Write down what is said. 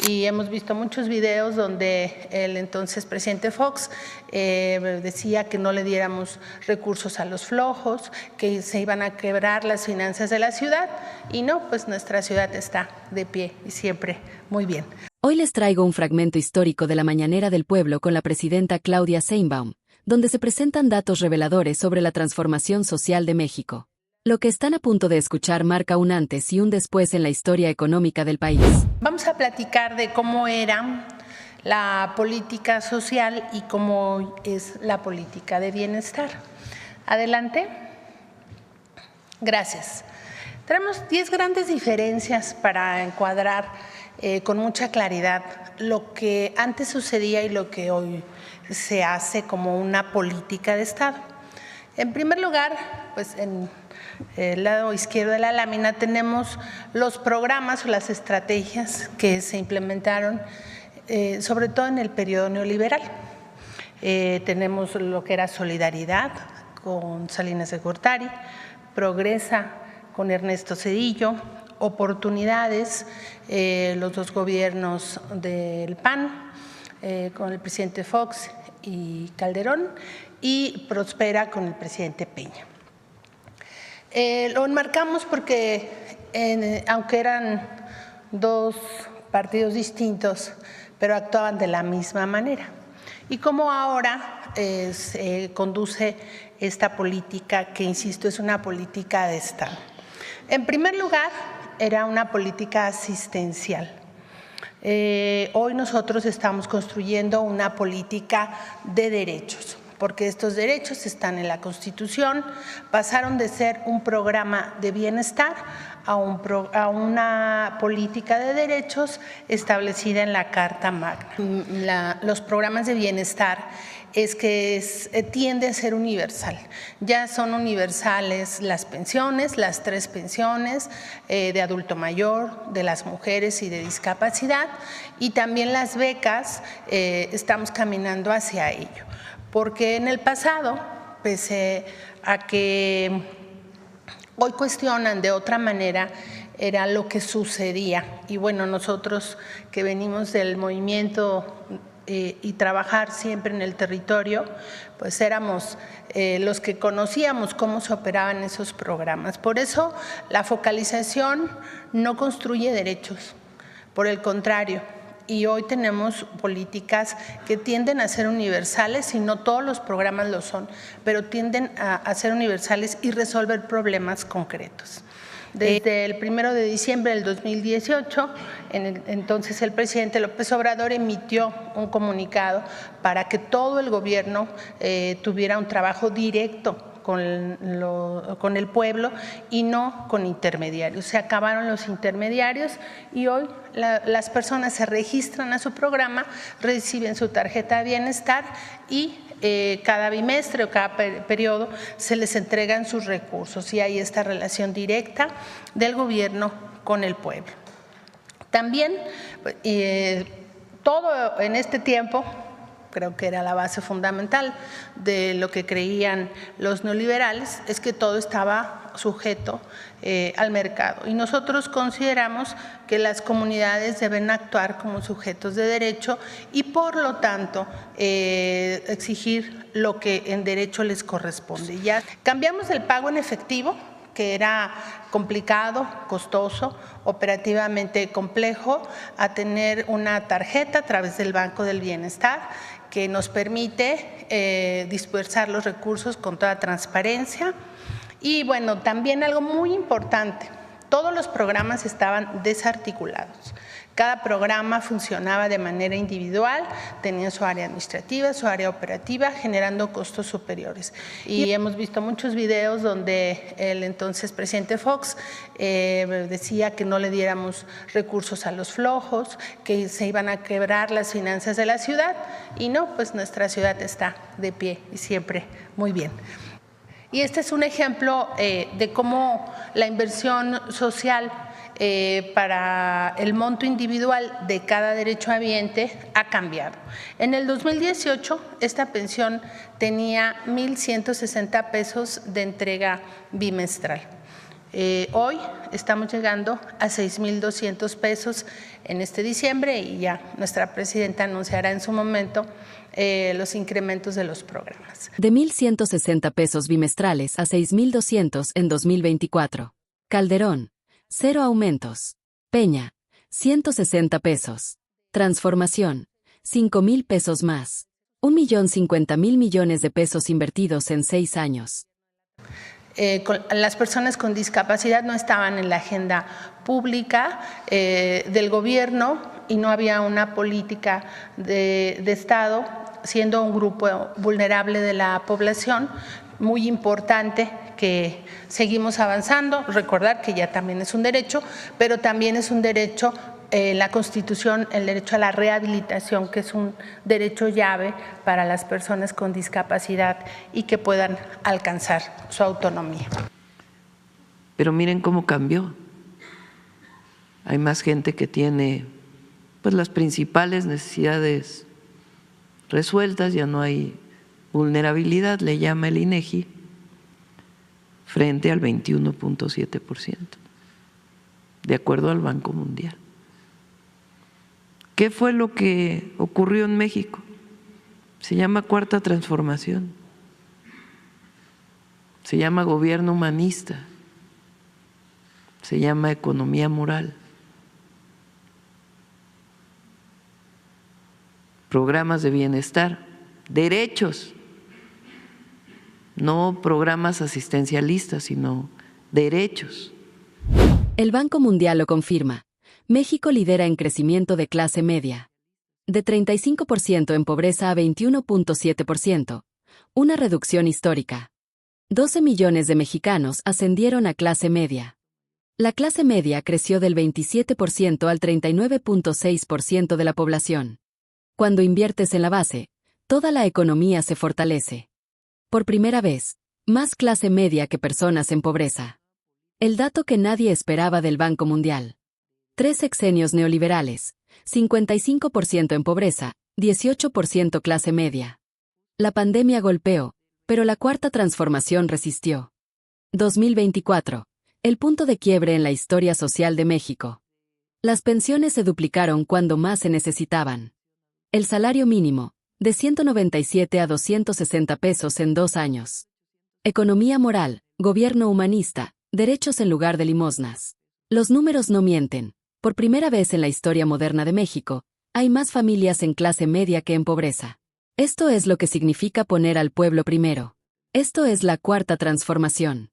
y hemos visto muchos videos donde el entonces presidente Fox decía que no le diéramos recursos a los flojos, que se iban a quebrar las finanzas de la ciudad, y no, pues nuestra ciudad está de pie y siempre muy bien. Hoy les traigo un fragmento histórico de la Mañanera del Pueblo con la presidenta Claudia Sheinbaum, donde se presentan datos reveladores sobre la transformación social de México. Lo que están a punto de escuchar marca un antes y un después en la historia económica del país. Vamos a platicar de cómo era la política social y cómo es la política de bienestar. Adelante. Gracias. Tenemos 10 grandes diferencias para encuadrar con mucha claridad lo que antes sucedía y lo que hoy se hace como una política de Estado. En primer lugar, pues en el lado izquierdo de la lámina tenemos los programas o las estrategias que se implementaron sobre todo en el periodo neoliberal. Tenemos lo que era Solidaridad con Salinas de Gortari, Progresa con Ernesto Zedillo, Oportunidades, los dos gobiernos del PAN, con el presidente Fox y Calderón, y Prospera con el presidente Peña. Lo enmarcamos porque, aunque eran dos partidos distintos, pero actuaban de la misma manera. Y cómo ahora se conduce esta política, que insisto, es una política de Estado. En primer lugar, era una política asistencial. Hoy nosotros estamos construyendo una política de derechos, porque estos derechos están en la Constitución, pasaron de ser un programa de bienestar a una política de derechos establecida en la Carta Magna. Los programas de bienestar tiende a ser universal. Ya son universales las pensiones, las 3 pensiones de adulto mayor, de las mujeres y de discapacidad, y también las becas, estamos caminando hacia ello. Porque en el pasado, pese a que hoy cuestionan de otra manera, era lo que sucedía. Y bueno, nosotros que venimos del movimiento y trabajar siempre en el territorio, pues éramos los que conocíamos cómo se operaban esos programas. Por eso la focalización no construye derechos, por el contrario. Y hoy tenemos políticas que tienden a ser universales, y no todos los programas lo son, pero tienden a ser universales y resolver problemas concretos. Desde el 1 de diciembre del 2018, entonces el presidente López Obrador emitió un comunicado para que todo el gobierno tuviera un trabajo directo con el pueblo y no con intermediarios. Se acabaron los intermediarios y hoy las personas se registran a su programa, reciben su tarjeta de bienestar y cada bimestre o cada periodo se les entregan sus recursos, y hay esta relación directa del gobierno con el pueblo. También todo en este tiempo, creo que era la base fundamental de lo que creían los neoliberales, es que todo estaba sujeto al mercado. Y nosotros consideramos que las comunidades deben actuar como sujetos de derecho y, por lo tanto, exigir lo que en derecho les corresponde. Ya cambiamos el pago en efectivo, que era complicado, costoso, operativamente complejo, a tener una tarjeta a través del Banco del Bienestar, que nos permite dispersar los recursos con toda transparencia. Y bueno, también algo muy importante, todos los programas estaban desarticulados. Cada programa funcionaba de manera individual, tenía su área administrativa, su área operativa, generando costos superiores. Y hemos visto muchos videos donde el entonces presidente Fox decía que no le diéramos recursos a los flojos, que se iban a quebrar las finanzas de la ciudad, y no, pues nuestra ciudad está de pie y siempre muy bien. Y este es un ejemplo de cómo la inversión social para el monto individual de cada derechohabiente ha cambiado. En el 2018, esta pensión tenía 1,160 pesos de entrega bimestral. Hoy estamos llegando a 6,200 pesos en este diciembre y ya nuestra presidenta anunciará en su momento los incrementos de los programas. De 1,160 pesos bimestrales a 6,200 en 2024. Calderón, 0 aumentos. Peña, 160 pesos. Transformación, 5,000 pesos más. 1,050,000 millones de pesos invertidos en 6 años. Las personas con discapacidad no estaban en la agenda pública del gobierno y no había una política de Estado, siendo un grupo vulnerable de la población, muy importante que seguimos avanzando. Recordar que ya también es un derecho, pero también es un derecho la Constitución, el derecho a la rehabilitación, que es un derecho llave para las personas con discapacidad y que puedan alcanzar su autonomía. Pero miren cómo cambió. Hay más gente que tiene pues las principales necesidades resueltas, ya no hay vulnerabilidad, le llama el INEGI, frente al 21.7%, de acuerdo al Banco Mundial. ¿Qué fue lo que ocurrió en México? Se llama Cuarta Transformación, se llama gobierno humanista, se llama economía moral, programas de bienestar, derechos, no programas asistencialistas, sino derechos. El Banco Mundial lo confirma. México lidera en crecimiento de clase media. De 35% en pobreza a 21.7%. Una reducción histórica. 12 millones de mexicanos ascendieron a clase media. La clase media creció del 27% al 39.6% de la población. Cuando inviertes en la base, toda la economía se fortalece. Por primera vez, más clase media que personas en pobreza. El dato que nadie esperaba del Banco Mundial. 3 sexenios neoliberales, 55% en pobreza, 18% clase media. La pandemia golpeó, pero la Cuarta Transformación resistió. 2024, el punto de quiebre en la historia social de México. Las pensiones se duplicaron cuando más se necesitaban. El salario mínimo, de 197 a 260 pesos en 2 años. Economía moral, gobierno humanista, derechos en lugar de limosnas. Los números no mienten. Por primera vez en la historia moderna de México, hay más familias en clase media que en pobreza. Esto es lo que significa poner al pueblo primero. Esto es la Cuarta Transformación.